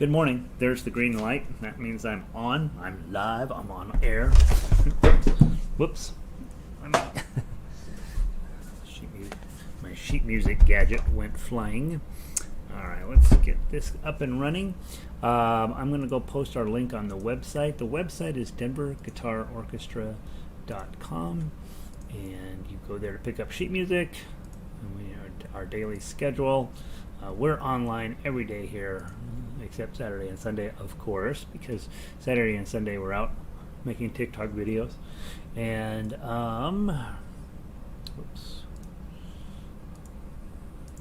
Good morning. There's the green light. That means I'm on. I'm live. I'm on air. Whoops. My sheet music gadget went flying. All right, let's get this up and running. I'm going to go post our link on the website. The website is denverguitarorchestra.com, and you go there to pick up sheet music. And we are our daily schedule. We're online every day here, except Saturday and Sunday, of course, because Saturday and Sunday we're out making TikTok videos. And oops.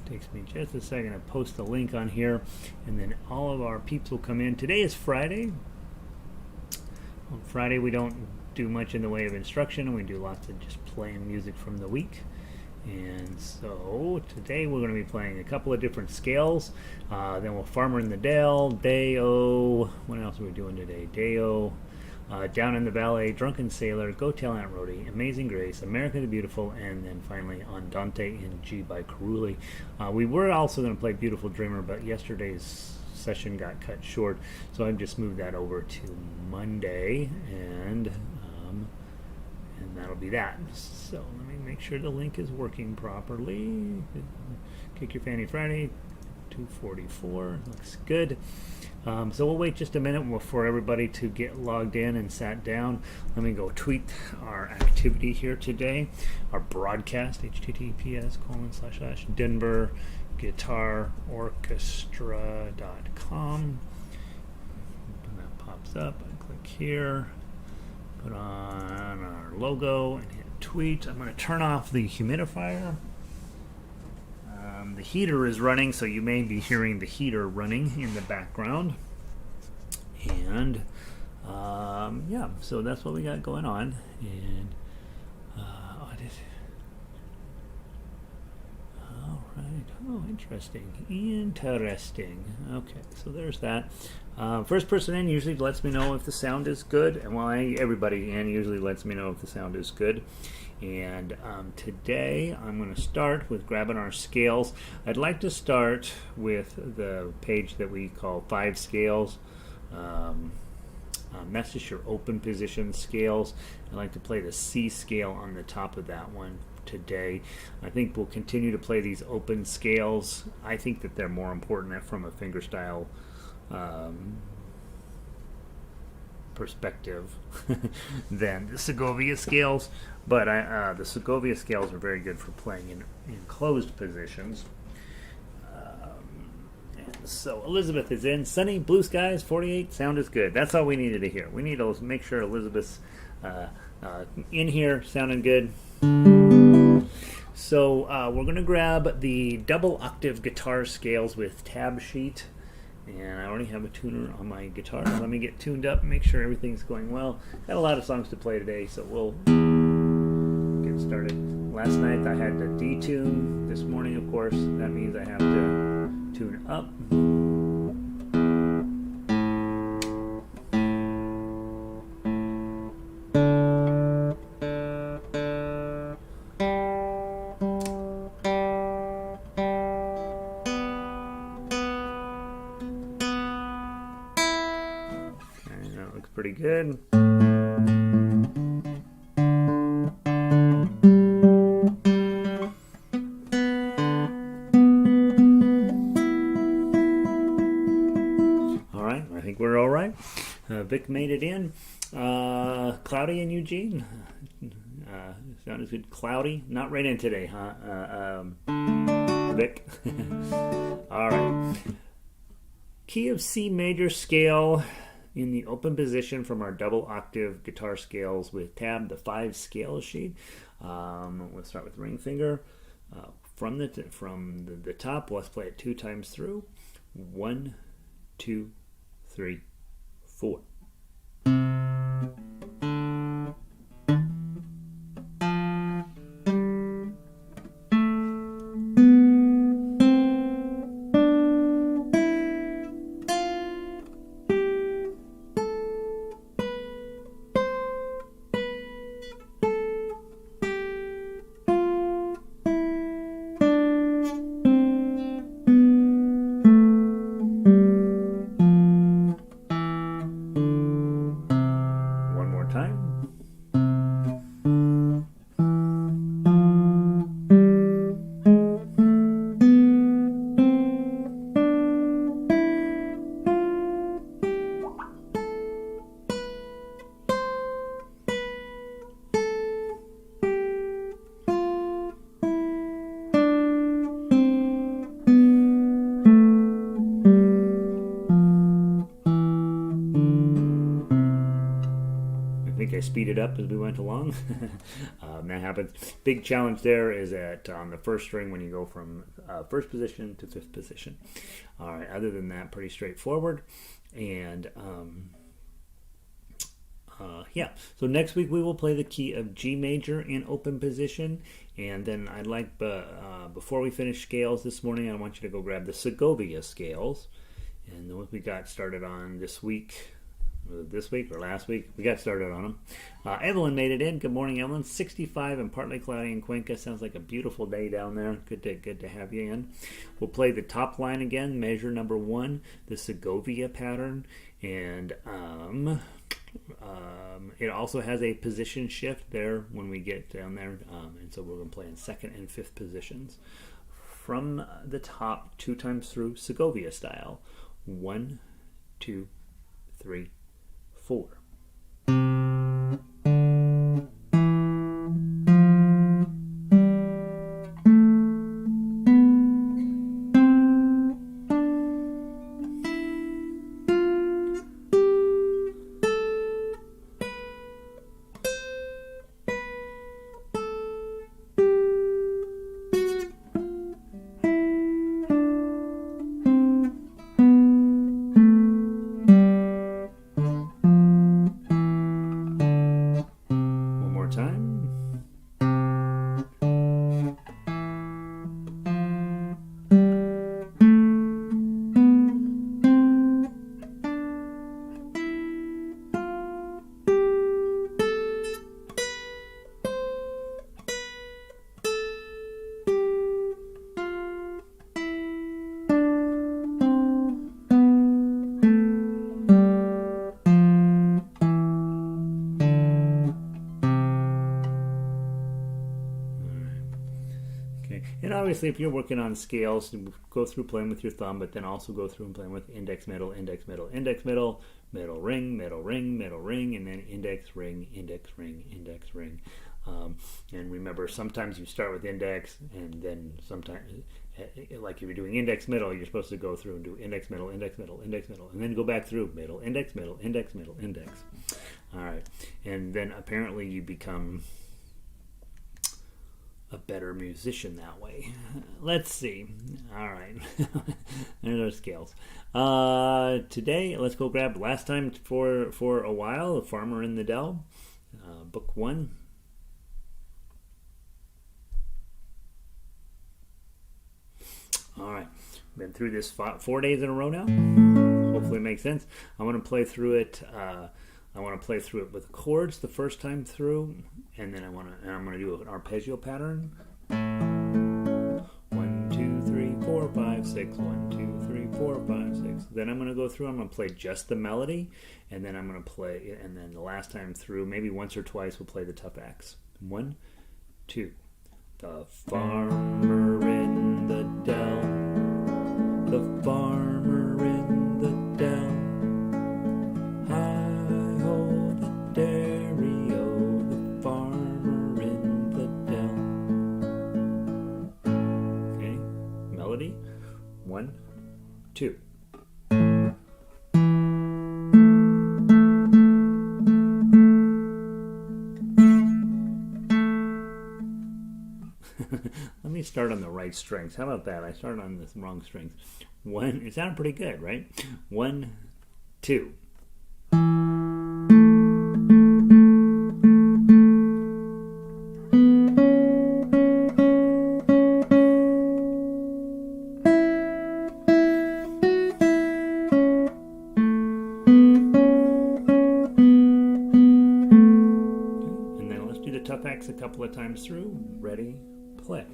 Takes me just a second to post the link on here, and then all of our peeps will come in. Today is Friday. On Friday we don't do much in the way of instruction, and we do lots of just playing music from the week. And so today we're going to be playing a couple of different scales. Then we'll Farmer in the Dell, Day-O. What else are we doing today? Day-O. Down in the Valley, Drunken Sailor, Go Tell Aunt Rhody, Amazing Grace, America the Beautiful, and then finally Andante in G by Carulli. We were also going to play Beautiful Dreamer, but yesterday's session got cut short, so I've just moved that over to Monday, and that'll be that. So let me make sure the link is working properly. Kick Your Fanny Friday, 2:44, looks good. So we'll wait just a minute for everybody to get logged in and sat down. Let me go tweet our activity here today, our broadcast, https://denverguitarorchestra.com. When that pops up, I click here, put on our logo and hit tweet. I'm going to turn off the humidifier. The heater is running, so you may be hearing the heater running in the background. And yeah, so that's what we got going on. And all right. Oh, interesting. Okay, so there's that. First person in usually lets me know if the sound is good, and everybody in usually lets me know if the sound is good. And today I'm going to start with grabbing our scales. I'd like to start with the page that we call 5 scales. That's just your open position scales. I'd like to play the C scale on the top of that one today. I think we'll continue to play these open scales. I think that they're more important from a fingerstyle perspective than the Segovia scales, but the Segovia scales are very good for playing in closed positions. And so Elizabeth is in. Sunny, blue skies, 48, sound is good. That's all we needed to hear. We need to make sure Elizabeth's in here, sounding good. So we're going to grab the double octave guitar scales with tab sheet. And I already have a tuner on my guitar. Let me get tuned up and make sure everything's going well. Got a lot of songs to play today, so we'll get started. Last night I had to detune. This morning, of course, that means I have to tune up. Pretty good. All right, I think we're all right. Vic made it in. Cloudy in Eugene. Sounded good. Cloudy. Not raining today, huh? Vic. All right. Key of C major scale. In the open position from our double octave guitar scales with tab, the 5 scale sheet. We'll start with ring finger. From the top, let's play it 2 times through. 1, 2, 3, 4. speed it up as we went along. That happens. Big challenge there is that on the first string when you go from first position to fifth position. All right, other than that, pretty straightforward. And yeah, so next week we will play the key of G major in open position. And then I'd like, before we finish scales this morning, I want you to go grab the Segovia scales. And the ones we got started on this week or last week, we got started on them. Evelyn made it in. Good morning, Evelyn. 65 and partly cloudy in Cuenca. Sounds like a beautiful day down there. Good to have you in. We'll play the top line again, measure number 1, the Segovia pattern. And it also has a position shift there when we get down there. And so we're going to play in second and fifth positions. From the top, 2 times through, Segovia style. 1, 2, 3, 4. And obviously, if you're working on scales, go through playing with your thumb, but then also go through and playing with index, middle, index, middle, index, middle, middle ring, middle ring, middle ring, and then index, ring, index, ring, index, ring. And remember, sometimes you start with index, and then sometimes, like if you're doing index, middle, you're supposed to go through and do index, middle, index, middle, index, middle, and then go back through middle, index, middle, index, middle, index. All right. And then apparently you become a better musician that way. Let's see. All right. There's our scales. Today, let's go grab last time for a while, The Farmer in the Dell, book 1. All right. Been through this 4 days in a row now. Hopefully it makes sense. I want to play through it. I want to play through it with chords the first time through, and then I'm going to do an arpeggio pattern. 1, 2, 3, 4, 5, 6. 1, 2, 3, 4, 5, 6. Then I'm going to go through. I'm going to play just the melody, and then I'm going to play. And then the last time through, maybe once or twice, we'll play the tough X. 1, 2. The farmer in the dell. The farmer in the dell. Melody. 1, 2. Let me start on the right strings. How about that? I started on the wrong strings. 1. It sounded pretty good, right? 1, 2. A couple of times through. Ready, play.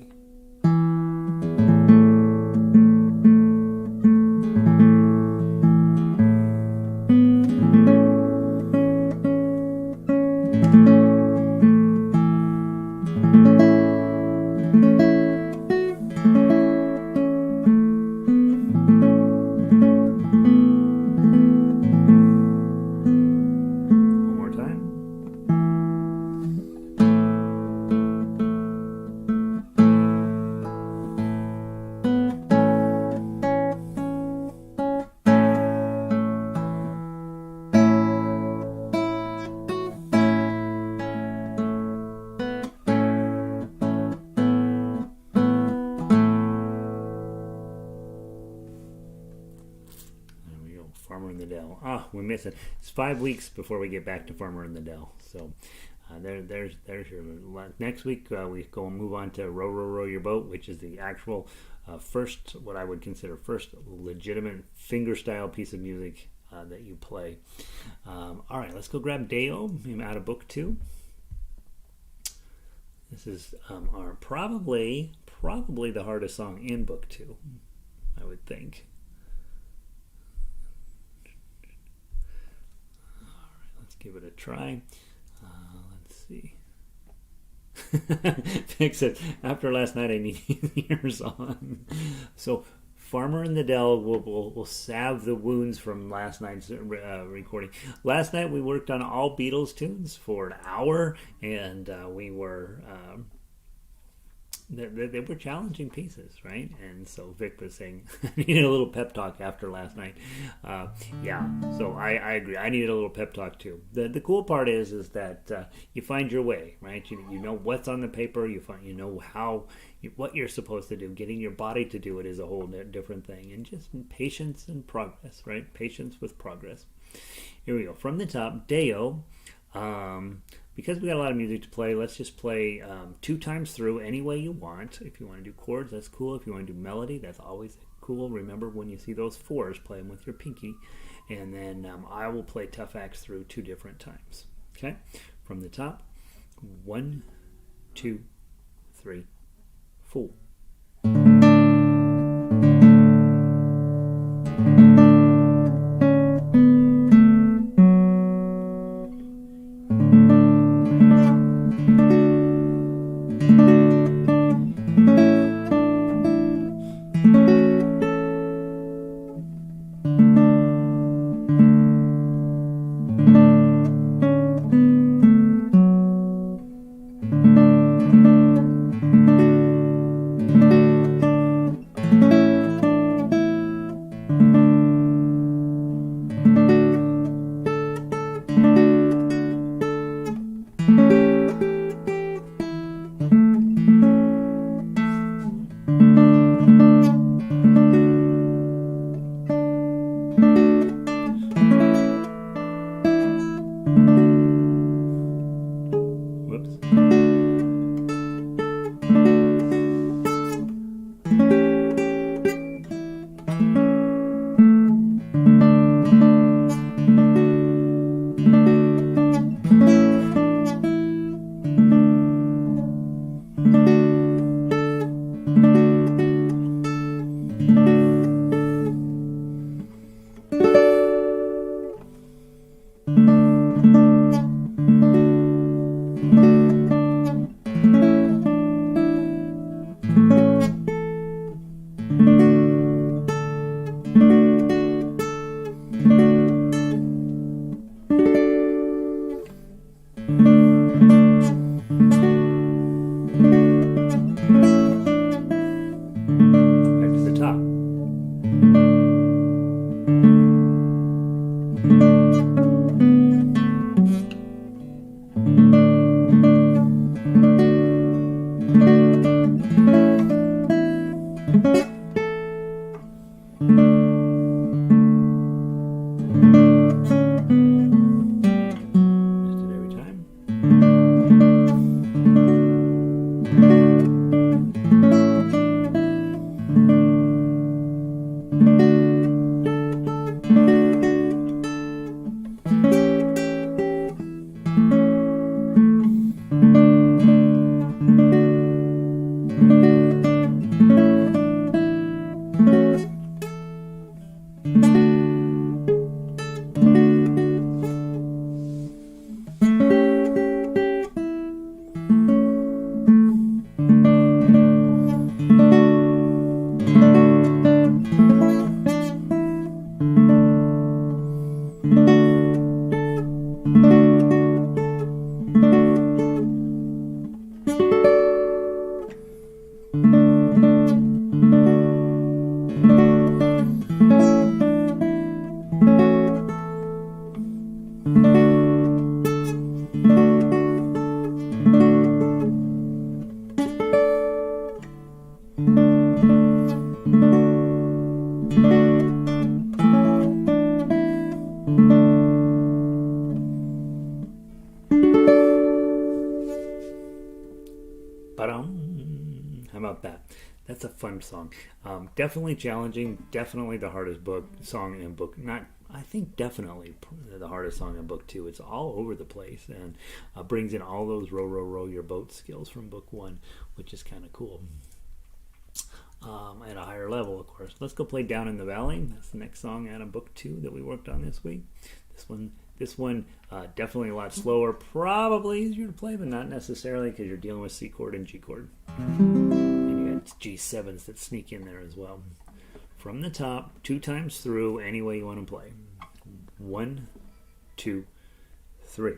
Farmer in the Dell. We miss it. It's 5 weeks before we get back to Farmer in the Dell. So there's your next week. We go and move on to Row Row Row Your Boat, which is the actual first, what I would consider first legitimate fingerstyle piece of music that you play. All right, let's go grab Deo out of book 2. This is our probably the hardest song in book 2, I would think. All right, let's give it a try. Let's see. Fix it. After last night, I need ears on. So, Farmer in the Dell will salve the wounds from last night's recording. Last night we worked on all Beatles tunes for an hour, and we were they were challenging pieces, right? And so Vic was saying I needed a little pep talk after last night. So I agree. I needed a little pep talk too. The cool part is that you find your way, right? You know what's on the paper. You know what you're supposed to do. Getting your body to do it is a whole different thing. And just patience and progress, right? Patience with progress. Here we go. From the top, Deo. Because we got a lot of music to play, let's just play 2 times through any way you want. If you want to do chords, that's cool. If you want to do melody, that's always cool. Remember, when you see those 4s, play them with your pinky. And then I will play Tough Acts through 2 different times. Okay? From the top, 1, 2, 3, 4. That's a fun song. Definitely challenging. Definitely the hardest song in book. Not, I think definitely the hardest song in book 2. It's all over the place and brings in all those row, row, row your boat skills from book 1, which is kind of cool. At a higher level, of course. Let's go play Down in the Valley. That's the next song out of book 2 that we worked on this week. This one definitely a lot slower, probably easier to play, but not necessarily because you're dealing with C chord and G chord. And you got G7s that sneak in there as well. From the top, 2 times through, any way you want to play. 1, 2, 3.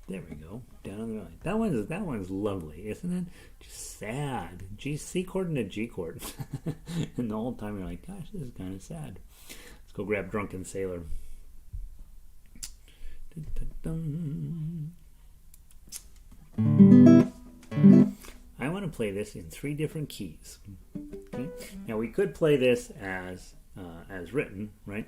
There we go. Down in the valley. That one's lovely, isn't it? Just sad. C chord and a G chord. And the whole time you're like, gosh, this is kind of sad. Let's go grab Drunken Sailor. I want to play this in 3 different keys. Okay? Now we could play this as written, right?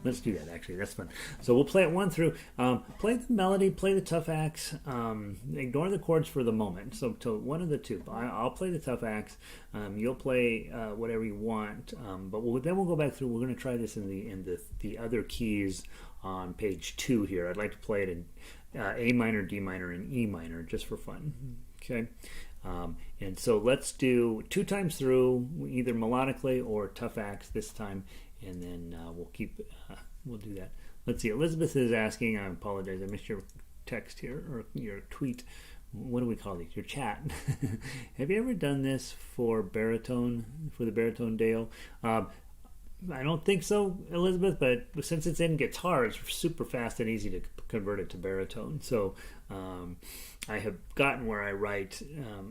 Let's do that, actually. That's fun. So we'll play it 1 through. Play the melody, play the tough acts. Ignore the chords for the moment. So to one of the 2. I'll play the tough acts. You'll play whatever you want. But then we'll go back through. We're going to try this in the other keys on page 2 here. I'd like to play it in A minor, D minor, and E minor just for fun. Okay. And so let's do 2 times through, either melodically or tough acts this time. And then we'll do that. Let's see. Elizabeth is asking, I apologize, I missed your text here, or your tweet. What do we call these? Your chat. Have you ever done this for the baritone Dale? I don't think so, Elizabeth, but since it's in guitar, it's super fast and easy to convert it to baritone. So I have gotten where I write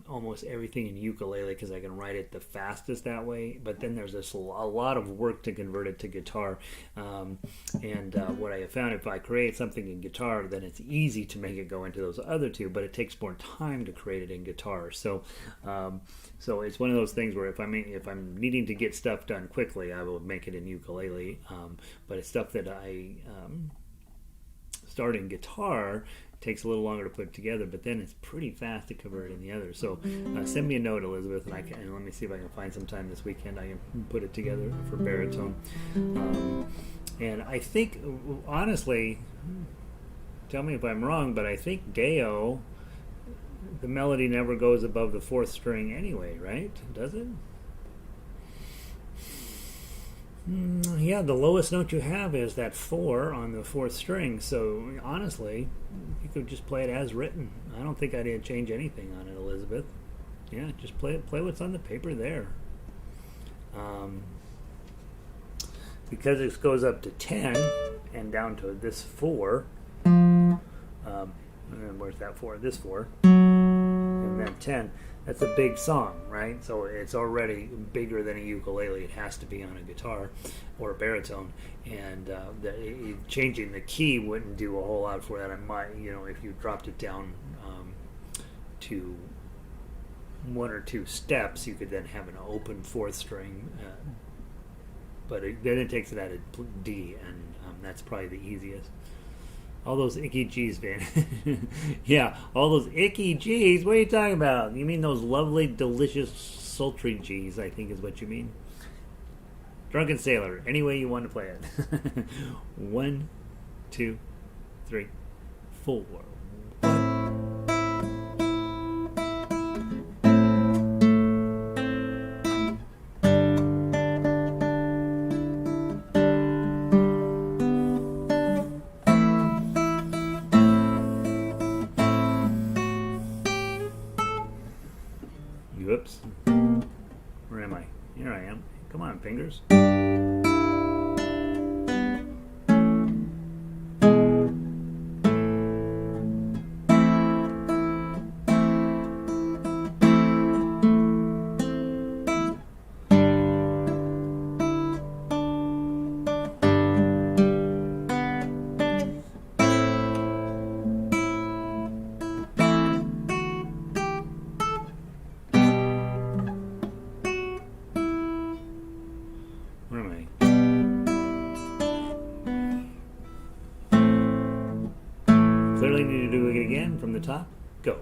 almost everything in ukulele because I can write it the fastest that way. But then there's a lot of work to convert it to guitar. What I have found, if I create something in guitar, then it's easy to make it go into those other 2, but it takes more time to create it in guitar. So it's one of those things where if I'm needing to get stuff done quickly, I will make it in ukulele. But it's stuff that I start in guitar, takes a little longer to put it together, but then it's pretty fast to cover it in the other. So send me a note, Elizabeth, and let me see if I can find some time this weekend I can put it together for baritone. And I think, honestly, tell me if I'm wrong, but I think Deo, the melody never goes above the 4th string anyway, right? Does it? Yeah, the lowest note you have is that 4 on the 4th string. So honestly, you could just play it as written. I don't think I did change anything on it, Elizabeth. Yeah, just play what's on the paper there. Because this goes up to 10 and down to this 4. And where's that 4? This 4. And then 10. That's a big song, right? So it's already bigger than a ukulele. It has to be on a guitar or a baritone. And changing the key wouldn't do a whole lot for that. I might, if you dropped it down to 1 or 2 steps, you could then have an open 4th string. But then it takes it out of D, and that's probably the easiest. All those icky G's, Van. Yeah, all those icky G's. What are you talking about? You mean those lovely, delicious, sultry G's, I think is what you mean. Drunken Sailor, any way you want to play it. 1, 2, 3, 4. Whoops. Where am I? Here I am. Come on, fingers. Where am I? Clearly need to do it again from the top. Go.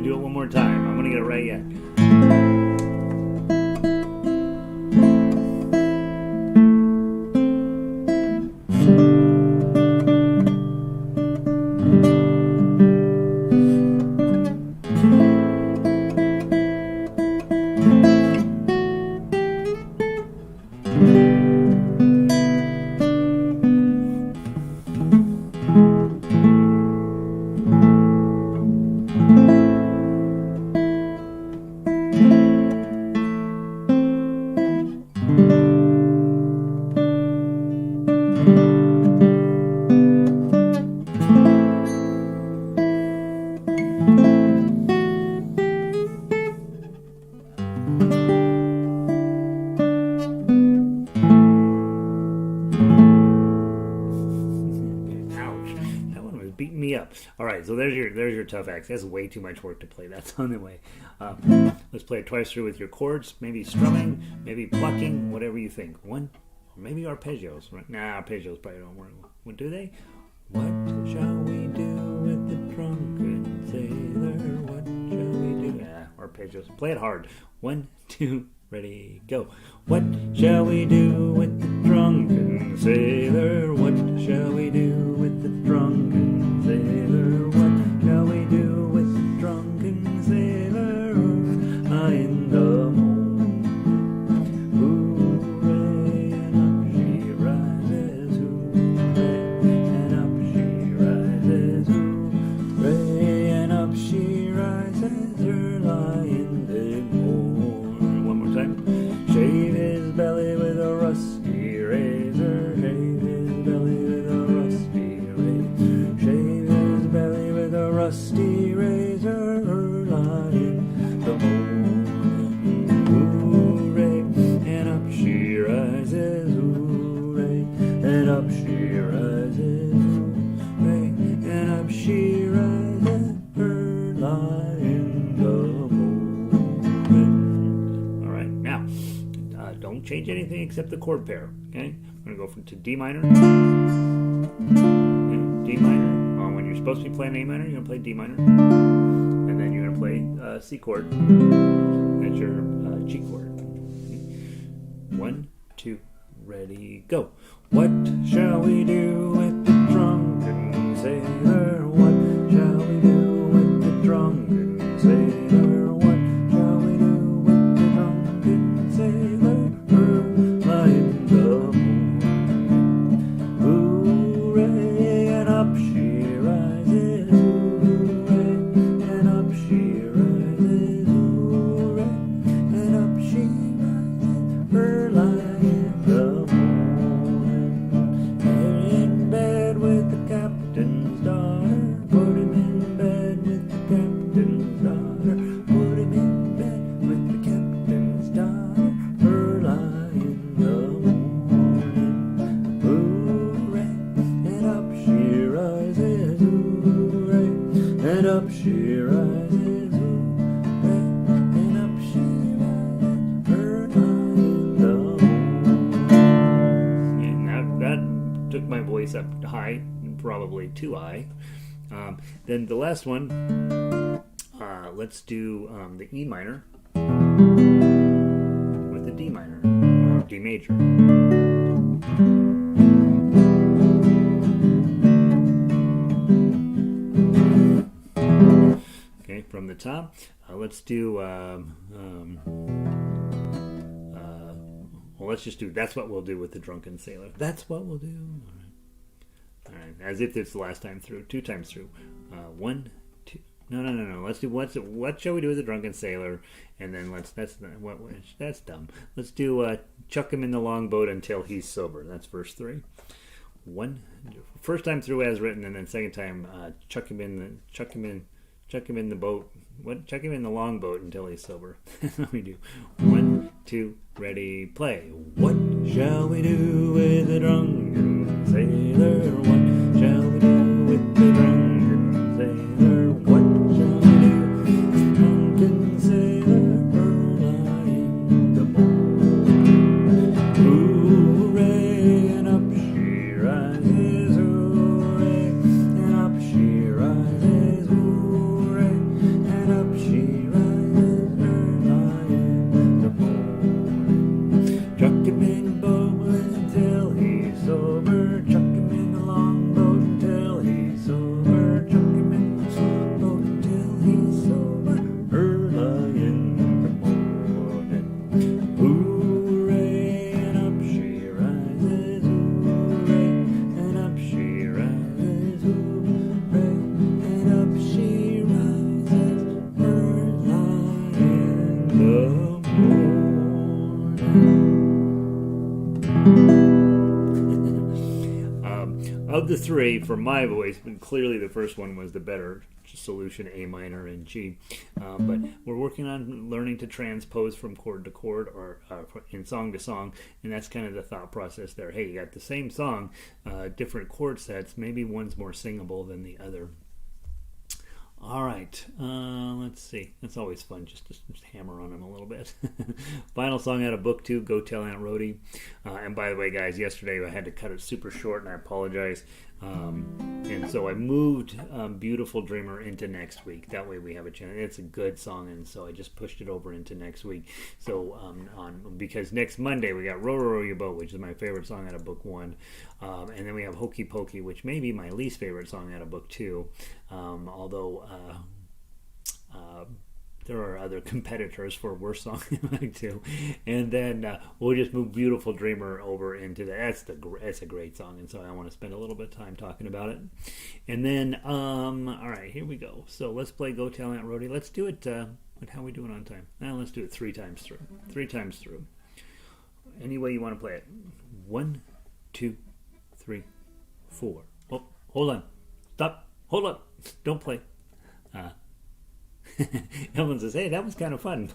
Do it one more time. I'm going to get it right yet. Beating me up. All right, so there's your tough axe. That's way too much work to play. That's on the way. Let's play it twice through with your chords. Maybe strumming, maybe plucking, whatever you think. One, maybe arpeggios. Right? Nah, arpeggios probably don't work. What do they? What shall we do with the drunken sailor? What shall we do? Yeah, arpeggios. Play it hard. 1, 2, ready, go. What shall we do with the drunken sailor? What shall we do with the drunken sailor? What shall we do with the drunken sailor? In the moon, hooray, and up she rises change anything except the chord pair. Okay, I'm going to go to D minor. D minor. When you're supposed to be playing A minor, you're going to play D minor. And then you're going to play C chord. That's your G chord. 1, 2, ready, go. What shall we do with the drunken sailor? What shall we do with the drunken sailor? What shall we do with the drunken sailor? Flying the moon. Hooray, and up she rises. Hooray, and up she rises. Hooray, and up she rises. Her lying the morning. In bed with the captain's daughter. Put him in bed with the captain's daughter. Put him in bed with the captain's daughter. Her lying the morning. Hooray, and up she rises. Hooray, and up she rises. Hooray, and up she rises. Her lying the morning. And that took my voice up high, probably too high. Then the last one, let's do the E minor with the D minor, or D major. Okay, from the top, let's do, well, let's just do, that's what we'll do with the Drunken Sailor. That's what we'll do. All right, as if it's the last time through, 2 times through. 1, 2. No. Let's do what shall we do with the Drunken Sailor? And then that's dumb. Let's do chuck him in the longboat until he's sober. That's verse 3. 1, first time through as written, and then second time chuck him in the boat. Chuck him in the longboat until he's sober. That's what we do. 1, 2, ready, play. What shall we do with the drunken sailor? What shall we do with the drunken sailor? What shall we do with the drunken sailor? Lying the morning. Hooray, and up she rises. Hooray, and up she rises. Hooray, and up she rises. Lying the morning. Chuck him in the boat until he's sober. Chuck him in the longboat until he's sober. Chuck him in the longboat until he's sober. Early in the morning. Hooray, and up she rises. Hooray, and up she rises. Hooray, and up she rises. Early in the Of the 3, for my voice, but clearly the first one was the better solution, A minor and G. But we're working on learning to transpose from chord to chord or in song to song, and that's kind of the thought process there. Hey, you got the same song, different chord sets, maybe one's more singable than the other. All right, let's see. It's always fun just to hammer on them a little bit. Final song out of book 2, Go Tell Aunt Rhody. And by the way, guys, yesterday I had to cut it super short, and I apologize. And so I moved Beautiful Dreamer into next week. That way we have a chance. It's a good song, and so I just pushed it over into next week. So because next Monday we got Row Row Your Boat, which is my favorite song out of book 1. And then we have Hokey Pokey, which may be my least favorite song out of book 2. Although there are other competitors for worse songs too. And then we'll just move Beautiful Dreamer over into that's a great song, and so I want to spend a little bit of time talking about it. And then all right, here we go. So let's play Go Tell Aunt Rhody. Let's do it. How are we doing on time? Now let's do it 3 times through. 3 times through. Any way you want to play it. 1, 2, 3, 4. Oh, hold on. Stop. Hold up. Don't play. Everyone says, hey, that was kind of fun.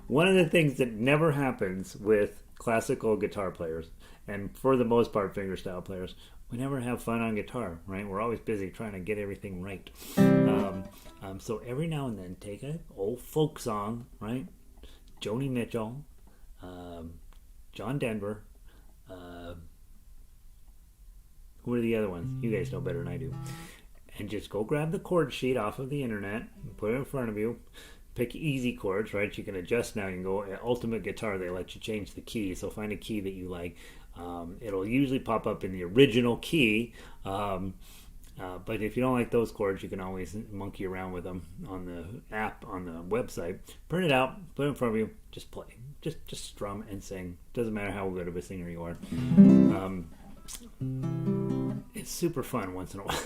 One of the things that never happens with classical guitar players, and for the most part fingerstyle players, we never have fun on guitar, right? We're always busy trying to get everything right. So every now and then take an old folk song, right? Joni Mitchell, John Denver. Who are the other ones? You guys know better than I do. And just go grab the chord sheet off of the internet and put it in front of you. Pick easy chords, right? You can adjust now. You can go Ultimate Guitar. They let you change the key. So find a key that you like. It'll usually pop up in the original key. But if you don't like those chords, you can always monkey around with them on the app, on the website. Print it out, put it in front of you, just play. Just strum and sing. Doesn't matter how good of a singer you are. It's super fun once in a while.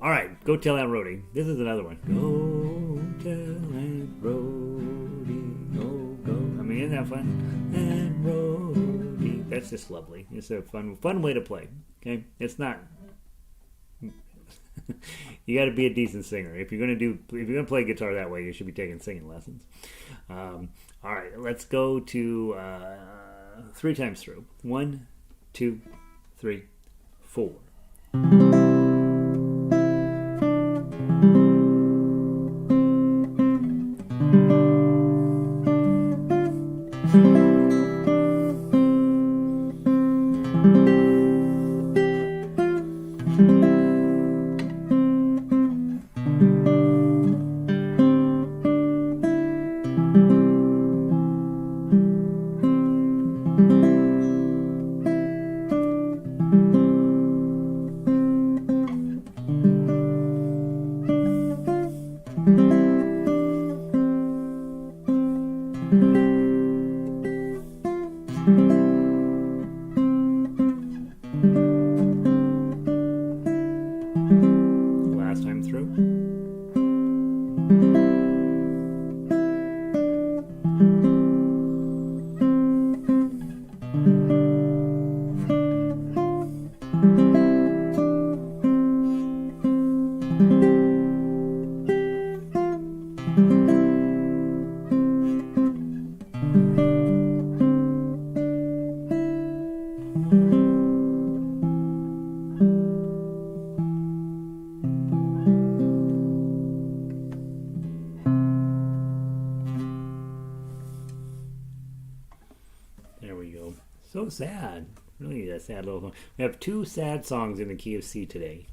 All right, Go Tell Aunt Rhody. This is another one. Go tell Aunt Rhody, go. I mean, isn't that fun? Aunt Rhody. That's just lovely. It's a fun way to play. Okay, it's not. You got to be a decent singer. If you're gonna play guitar that way, you should be taking singing lessons. All right, let's go to 3 times through. 1, 2, 3, 4. So sad. Really a sad little song. We have 2 sad songs in the key of C today.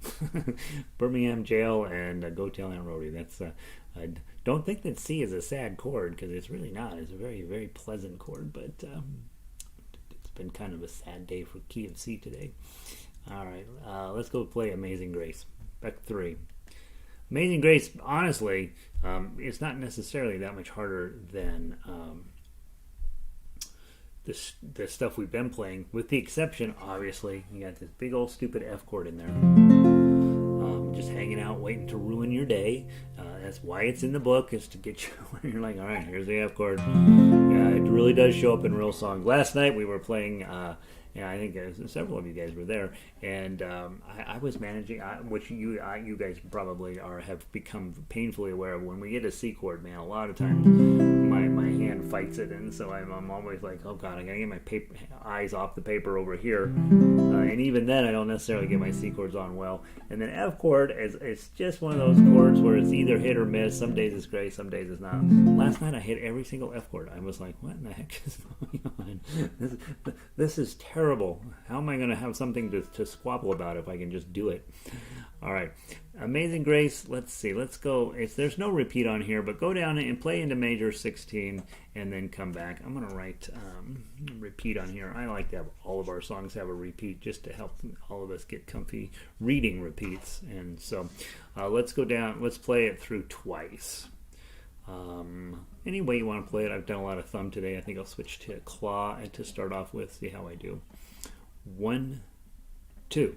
Birmingham Jail and Go Tell Aunt Rhody. That's I don't think that C is a sad chord, because it's really not. It's a very, very pleasant chord, but it's been kind of a sad day for key of C today. All right, let's go play Amazing Grace. Back 3. Amazing Grace, honestly, it's not necessarily that much harder than the stuff we've been playing, with the exception, obviously, you got this big old stupid F chord in there. Just hanging out, waiting to ruin your day. That's why it's in the book, is to get you when you're like, all right, here's the F chord. Yeah, it really does show up in real songs. Last night we were playing, I think several of you guys were there, and I was managing, which you guys probably have become painfully aware of. When we get a C chord, man, a lot of times my hand fights it, and so I'm always like, oh god, I gotta get my eyes off the paper over here, and even then I don't necessarily get my C chords on well. And then F chord it's just one of those chords where it's either hit or miss. Some days it's great, some days it's not. Last night I hit every single F chord. I was like, what in the heck is going on? This is terrible. How am I going to have something to squabble about if I can just do it? All right, Amazing Grace. Let's see. Let's go. There's no repeat on here, but go down and play into major 16 and then come back. I'm going to write repeat on here. I like to have all of our songs have a repeat, just to help all of us get comfy reading repeats. And so let's go down. Let's play it through twice. Any way you want to play it. I've done a lot of thumb today. I think I'll switch to claw and to start off with. See how I do. 1, 2.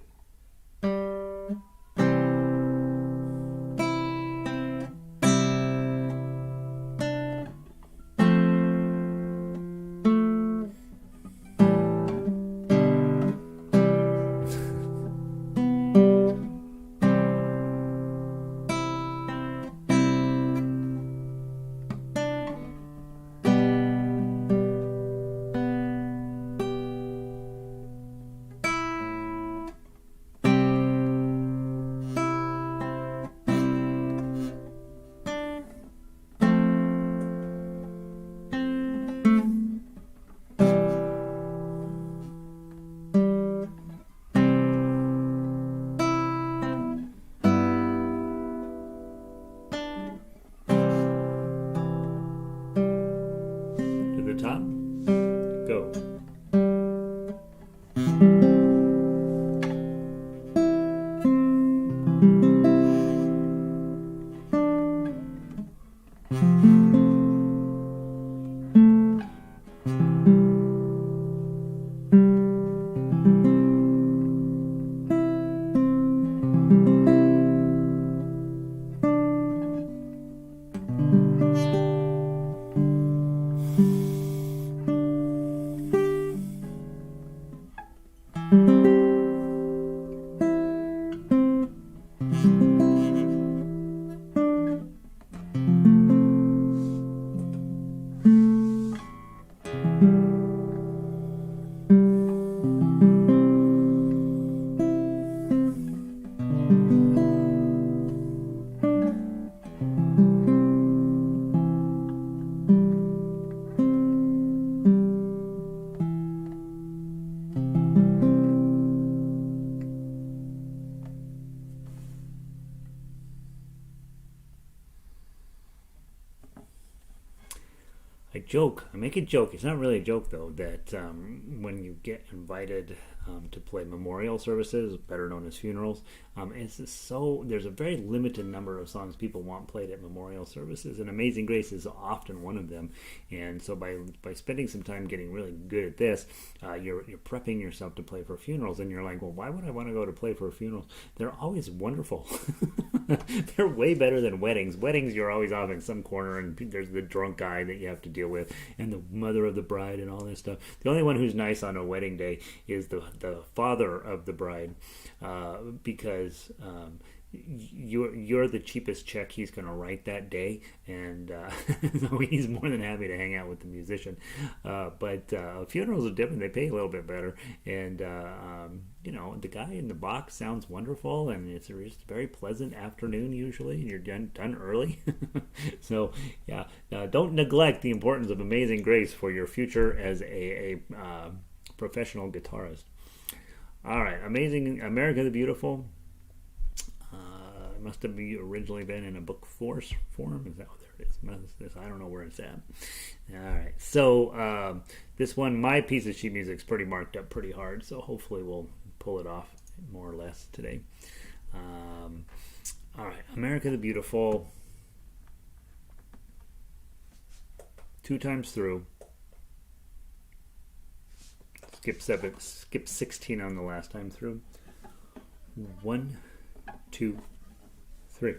I make a joke. It's not really a joke though. That when you get invited to play memorial services, better known as funerals, there's a very limited number of songs people want played at memorial services, and Amazing Grace is often one of them. And so by spending some time getting really good at this, you're prepping yourself to play for funerals, and you're like, well, why would I want to go to play for funerals? They're always wonderful. They're way better than weddings. Weddings, you're always off in some corner, and there's the drunk guy that you have to deal with, and the mother of the bride, and all this stuff. The only one who's nice on a wedding day is the father of the bride, because you're the cheapest check he's going to write that day, and so he's more than happy to hang out with the musician. But funerals are different; they pay a little bit better, and the guy in the box sounds wonderful, and it's just a very pleasant afternoon usually, and you're done early. So yeah, don't neglect the importance of Amazing Grace for your future as a professional guitarist. All right, Amazing America the Beautiful. Must have originally been in a book form. Is that what there it is? I don't know where it's at. All right, so this one, my piece of sheet music is pretty marked up pretty hard, so hopefully we'll pull it off more or less today. All right, America the Beautiful. 2 times through. Skip 16 on the last time through. 1, 2, 3.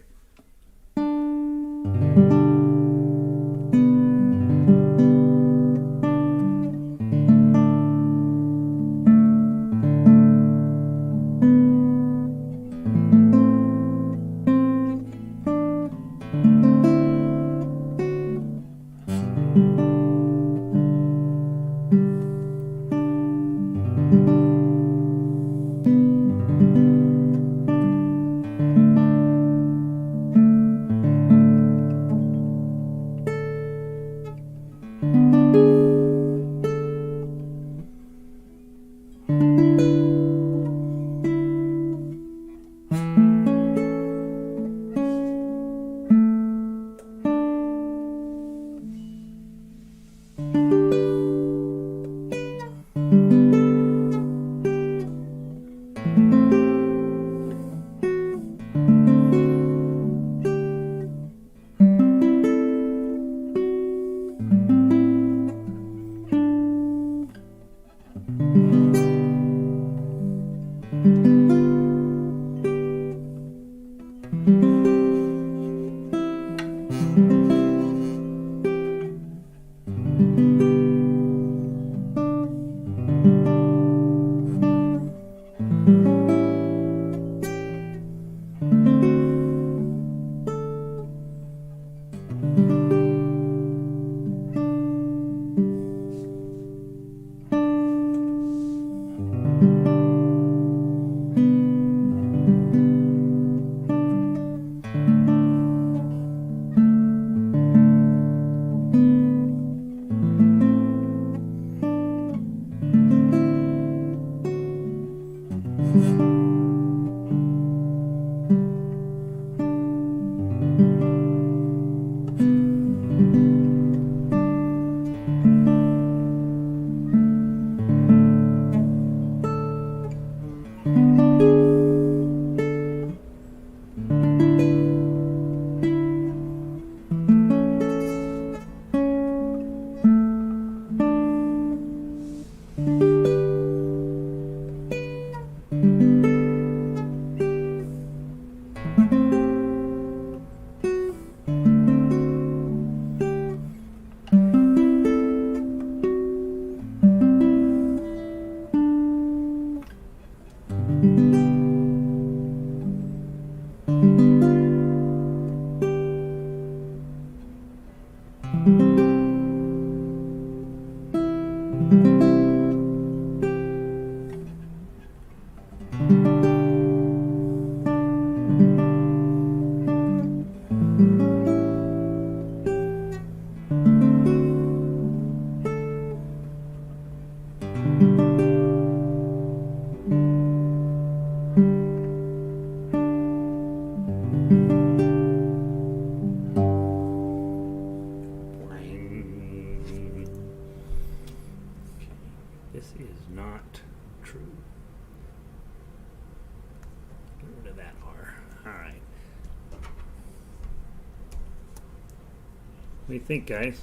What do you think, guys?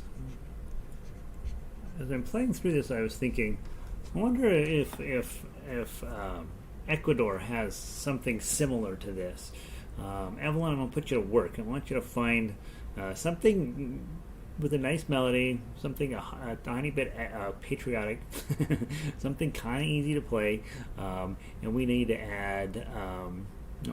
As I'm playing through this, I was thinking, I wonder if Ecuador has something similar to this. Evelyn, I'm gonna put you to work. I want you to find something with a nice melody, something a tiny bit patriotic, something kind of easy to play, and we need to add.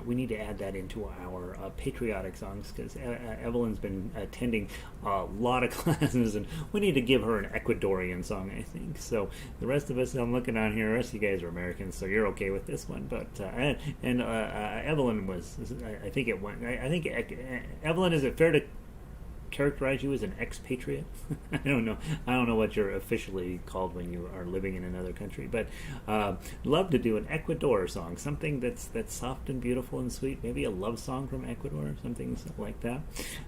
We need to add that into our patriotic songs because Evelyn's been attending a lot of classes, and we need to give her an Ecuadorian song, I think. So the rest of us, I'm looking on here. The rest of you guys are Americans, so you're okay with this one. But Evelyn was, I think it went. I think Evelyn, is it fair to characterize you as an expatriate? I don't know. I don't know what you're officially called when you are living in another country, but love to do an Ecuador song, something that's soft and beautiful and sweet. Maybe a love song from Ecuador, something like that.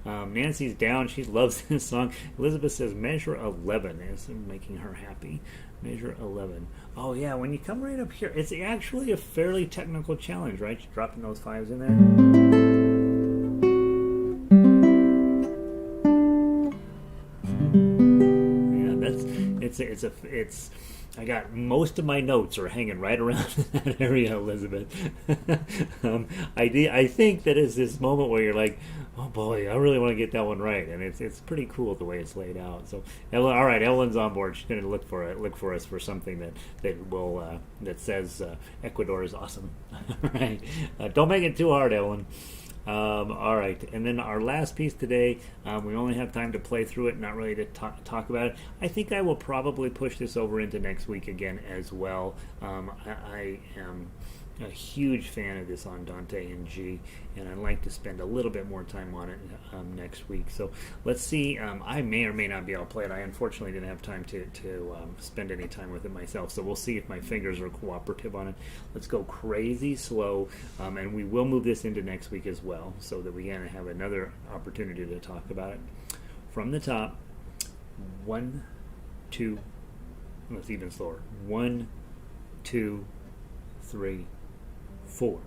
Nancy's down. She loves this song. Elizabeth says measure 11 is making her happy. Measure 11. Oh yeah, when you come right up here, it's actually a fairly technical challenge, right? You're dropping those fives in there. It's I got most of my notes are hanging right around that area, Elizabeth. I think that is this moment where you're like, oh boy, I really want to get that one right, and it's pretty cool the way it's laid out. So, all right, Evelyn's on board. She's going to look for us for something that says Ecuador is awesome. All right, don't make it too hard, Evelyn. All right, and then our last piece today, we only have time to play through it, not really to talk about it. I think I will probably push this over into next week again as well. I am a huge fan of this Andante in G, and I'd like to spend a little bit more time on it next week. So let's see. I may or may not be able to play it. I unfortunately didn't have time to spend any time with it myself, so we'll see if my fingers are cooperative on it. Let's go crazy slow, and we will move this into next week as well, so that we can have another opportunity to talk about it. From the top, 1, 2, let's even slower. 1, 2, 3, 4.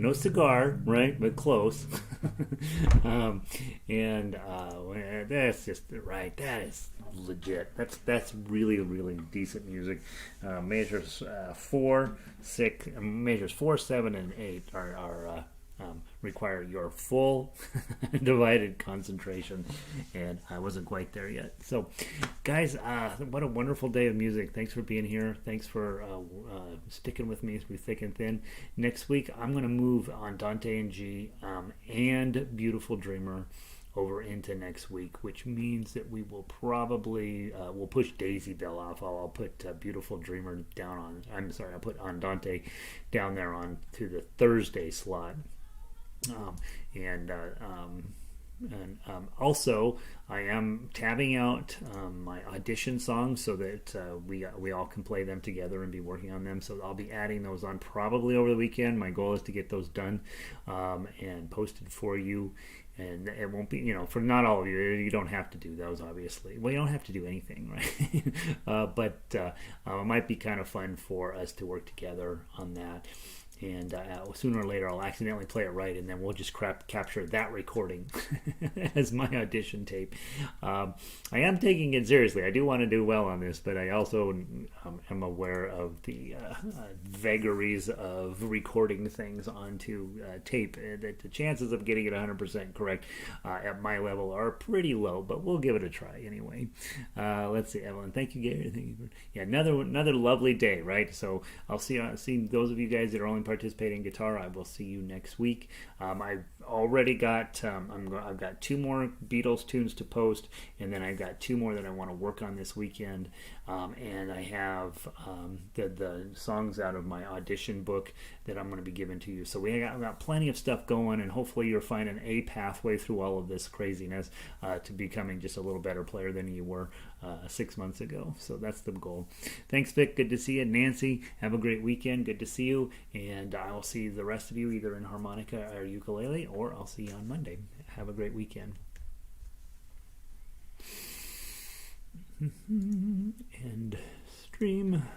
no cigar, right? But close. And that's just right. That is legit. That's really really decent music. Measures 4, 6, measures 4, 7, and 8 are require your full divided concentration, and I wasn't quite there yet. So, guys, what a wonderful day of music. Thanks for being here. Thanks for sticking with me through thick and thin. Next week, I'm going to move Andante in G and Beautiful Dreamer over into next week, which means that we will probably we'll push Daisy Bell off. I'll put Beautiful Dreamer down on. I'm sorry, I'll put Andante down there on to the Thursday slot. Also, I am tabbing out my audition songs so that we all can play them together and be working on them. So I'll be adding those on probably over the weekend. My goal is to get those done and posted for you. And it won't be, for not all of you, you don't have to do those, obviously. Well, you don't have to do anything, right? But it might be kind of fun for us to work together on that. And sooner or later I'll accidentally play it right, and then we'll just capture that recording as my audition tape. I am taking it seriously. I do want to do well on this, but I also am aware of the vagaries of recording things onto tape. That the chances of getting it 100% correct at my level are pretty low, but we'll give it a try anyway. Let's see, Evelyn. Thank you, Gary. Thank you. Yeah, another lovely day, right? So I'll see those of you guys that are only participating in guitar. I will see you next week. I've already got I've got 2 more Beatles tunes to post, and then I've got 2 more that I want to work on this weekend. And I have the songs out of my audition book that I'm going to be giving to you. So we got plenty of stuff going, and hopefully you're finding a pathway through all of this craziness to becoming just a little better player than you were 6 months ago. So that's the goal. Thanks, Vic. Good to see you. Nancy, have a great weekend. Good to see you. And I will see the rest of you either in harmonica or ukulele, or I'll see you on Monday. Have a great weekend. And stream.